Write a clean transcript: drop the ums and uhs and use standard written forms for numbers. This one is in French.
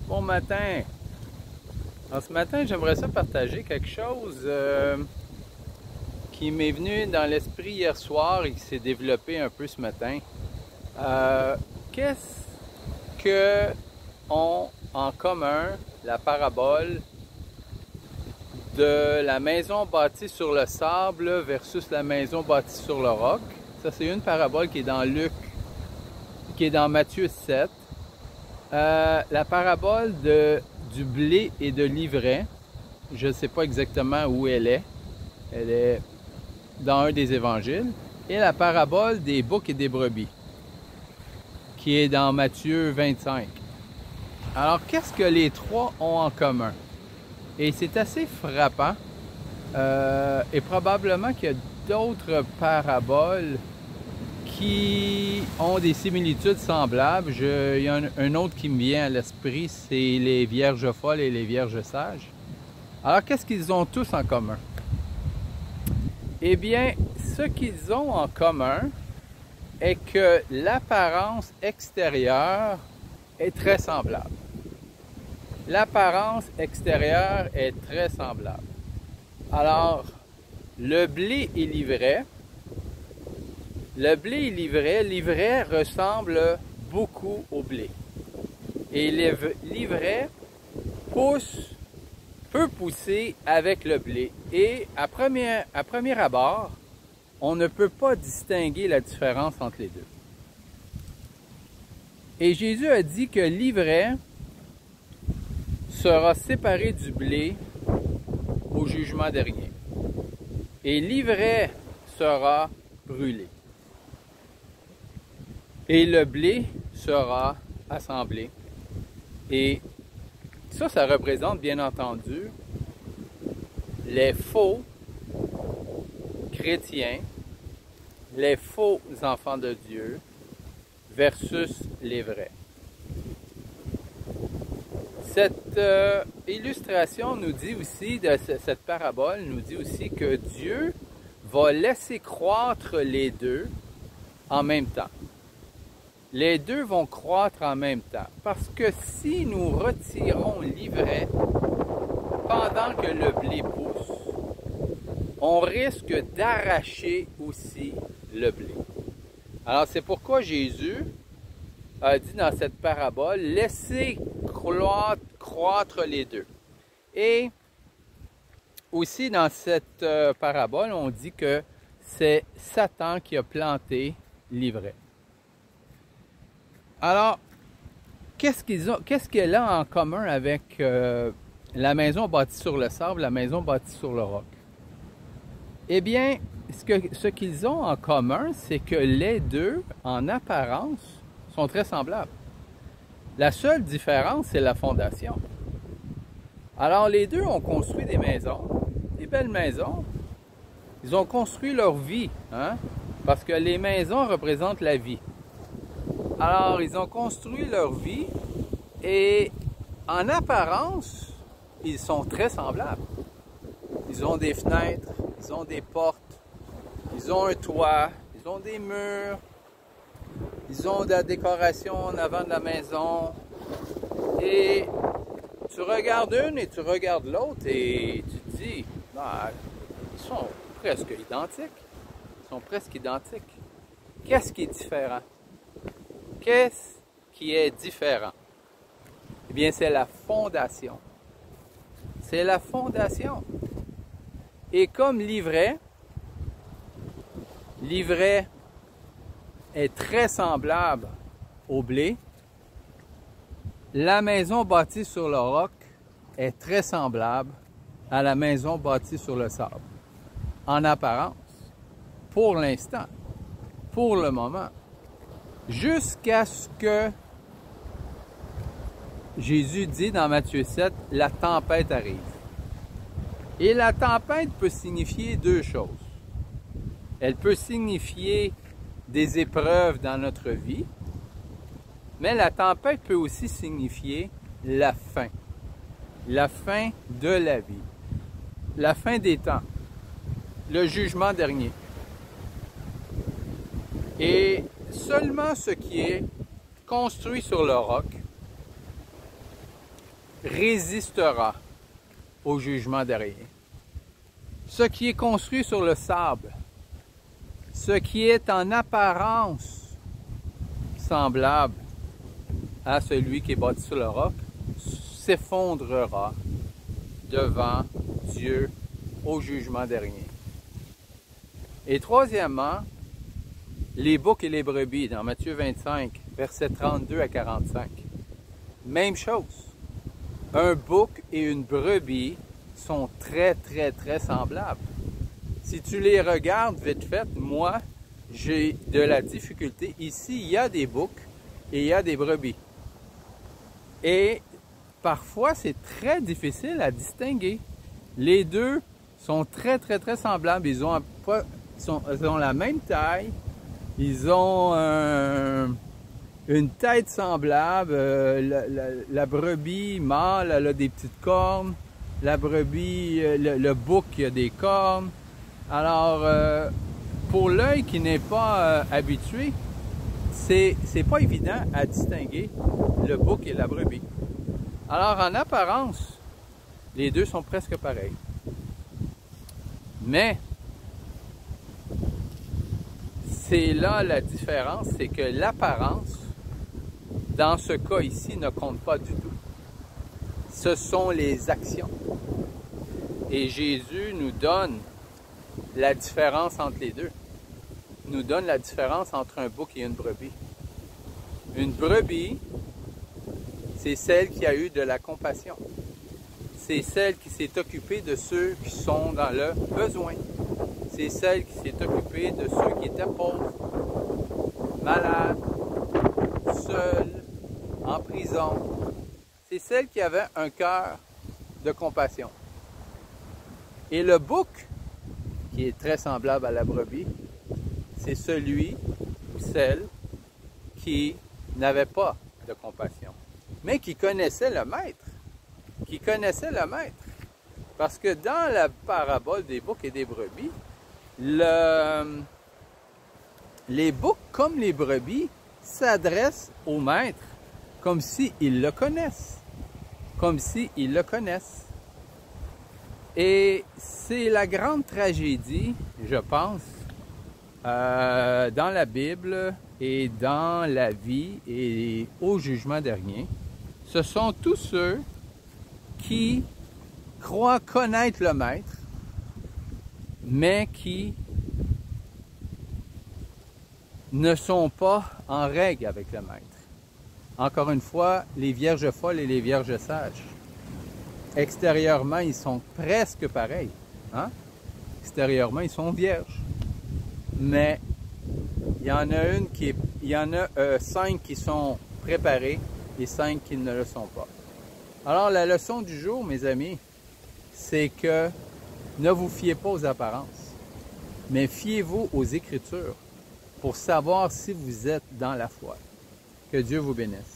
Bon matin. Alors, ce matin, j'aimerais ça partager quelque chose qui m'est venu dans l'esprit hier soir et qui s'est développé un peu ce matin. Qu'est-ce que ont en commun la parabole de la maison bâtie sur le sable versus la maison bâtie sur le roc? Ça, c'est une parabole qui est dans Luc, qui est dans Matthieu 7. La parabole du blé et de l'ivraie, je ne sais pas exactement où elle est dans un des évangiles, et la parabole des boucs et des brebis, qui est dans Matthieu 25. Alors, qu'est-ce que les trois ont en commun? Et c'est assez frappant, et probablement qu'il y a d'autres paraboles qui ont des similitudes semblables. Il y a un autre qui me vient à l'esprit, c'est les vierges folles et les vierges sages. Alors, qu'est-ce qu'ils ont tous en commun? Eh bien, ce qu'ils ont en commun est que l'apparence extérieure est très semblable. L'apparence extérieure est très semblable. Alors, le blé et l'ivraie, l'ivraie ressemble beaucoup au blé. Et l'ivraie peut pousser avec le blé. Et à premier abord, on ne peut pas distinguer la différence entre les deux. Et Jésus a dit que l'ivraie sera séparée du blé au jugement dernier. Et l'ivraie sera brûlée. Et le blé sera assemblé. Et ça représente bien entendu les faux chrétiens, les faux enfants de Dieu versus les vrais. Cette illustration nous dit aussi, cette parabole nous dit aussi que Dieu va laisser croître les deux en même temps. Les deux vont croître en même temps. Parce que si nous retirons l'ivraie pendant que le blé pousse, on risque d'arracher aussi le blé. Alors c'est pourquoi Jésus a dit dans cette parabole, laissez croître les deux. Et aussi dans cette parabole, on dit que c'est Satan qui a planté l'ivraie. Alors, qu'est-ce qu'elle a en commun avec la maison bâtie sur le sable, la maison bâtie sur le roc? Eh bien, ce qu'ils ont en commun, c'est que les deux, en apparence, sont très semblables. La seule différence, c'est la fondation. Alors, les deux ont construit des maisons, des belles maisons. Ils ont construit leur vie, hein? Parce que les maisons représentent la vie. Alors, ils ont construit leur vie et en apparence, ils sont très semblables. Ils ont des fenêtres, ils ont des portes, ils ont un toit, ils ont des murs, ils ont de la décoration en avant de la maison. Et tu regardes une et tu regardes l'autre et tu te dis, ah, ils sont presque identiques. Ils sont presque identiques. Qu'est-ce qui est différent? Qu'est-ce qui est différent? Eh bien, c'est la fondation. C'est la fondation. Et comme l'ivraie est très semblable au blé, la maison bâtie sur le roc est très semblable à la maison bâtie sur le sable. En apparence, pour l'instant, pour le moment. Jusqu'à ce que Jésus dit dans Matthieu 7, la tempête arrive. Et la tempête peut signifier deux choses. Elle peut signifier des épreuves dans notre vie, mais la tempête peut aussi signifier la fin de la vie, la fin des temps, le jugement dernier. Et seulement ce qui est construit sur le roc résistera au jugement dernier. Ce qui est construit sur le sable, ce qui est en apparence semblable à celui qui est bâti sur le roc, s'effondrera devant Dieu au jugement dernier. Et troisièmement, les boucs et les brebis, dans Matthieu 25, versets 32 à 45. Même chose. Un bouc et une brebis sont très, très, très semblables. Si tu les regardes vite fait, moi, j'ai de la difficulté. Ici, il y a des boucs et il y a des brebis. Et parfois, c'est très difficile à distinguer. Les deux sont très, très, très semblables. Ils ont la même taille. Ils ont une tête semblable. La brebis mâle, elle a des petites cornes. La brebis, le bouc, il a des cornes. Alors, pour l'œil qui n'est pas habitué, c'est pas évident à distinguer le bouc et la brebis. Alors, en apparence, les deux sont presque pareils. Mais, c'est là la différence, c'est que l'apparence, dans ce cas ici, ne compte pas du tout. Ce sont les actions. Et Jésus nous donne la différence entre les deux. Il nous donne la différence entre un bouc et une brebis. Une brebis, c'est celle qui a eu de la compassion. C'est celle qui s'est occupée de ceux qui sont dans le besoin. C'est celle qui s'est occupée de ceux qui étaient pauvres, malades, seuls, en prison. C'est celle qui avait un cœur de compassion. Et le bouc, qui est très semblable à la brebis, c'est celui ou celle qui n'avait pas de compassion, mais qui connaissait le maître. Qui connaissait le maître. Parce que dans la parabole des boucs et des brebis, les boucs, comme les brebis, s'adressent au maître comme s'ils le connaissent. Comme s'ils le connaissent. Et c'est la grande tragédie, je pense, dans la Bible et dans la vie et au jugement dernier. Ce sont tous ceux qui croient connaître le maître, mais qui ne sont pas en règle avec le maître. Encore une fois, les vierges folles et les vierges sages. Extérieurement, ils sont presque pareils. Hein? Extérieurement, ils sont vierges. Mais il y en a 5 qui sont préparés et 5 qui ne le sont pas. Alors, la leçon du jour, mes amis, c'est que ne vous fiez pas aux apparences, mais fiez-vous aux Écritures pour savoir si vous êtes dans la foi. Que Dieu vous bénisse.